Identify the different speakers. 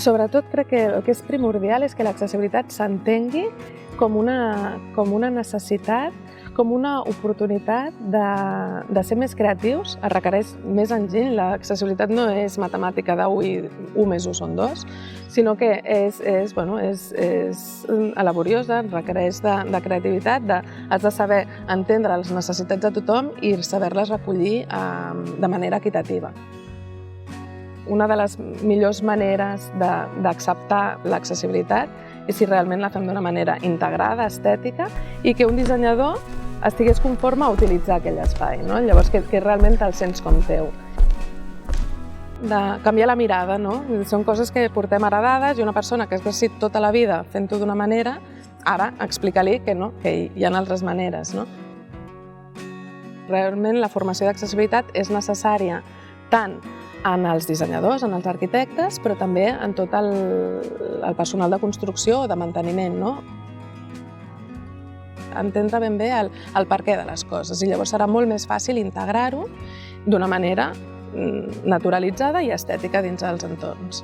Speaker 1: Sobretot crec que el que és primordial és que l'accessibilitat s'entengui com una necessitat, com una oportunitat de ser més creatius. Es requereix més enginy. L'accessibilitat no és matemàtica de 1 i 1 més 1 són 2, sinó que és laboriosa, requereix de creativitat, has de saber entendre les necessitats de tothom i saber-les recollir de manera equitativa. Una de les millors maneres d'acceptar l'accessibilitat és si realment la fem d'una manera integrada, estètica, i que un dissenyador estigués conforme a utilitzar aquell espai, no? Llavors, que realment te'l sents com teu. De canviar la mirada, no? Són coses que portem heredades i una persona que ha exercit tota la vida fent-ho d'una manera, ara explica-li que no, que hi ha altres maneres, no? Realment la formació d'accessibilitat és necessària tant en els dissenyadors, en els arquitectes, però també en tot el personal de construcció o de manteniment, no? Entendre ben bé el perquè de les coses i llavors serà molt més fàcil integrar-ho d'una manera naturalitzada i estètica dins dels entorns.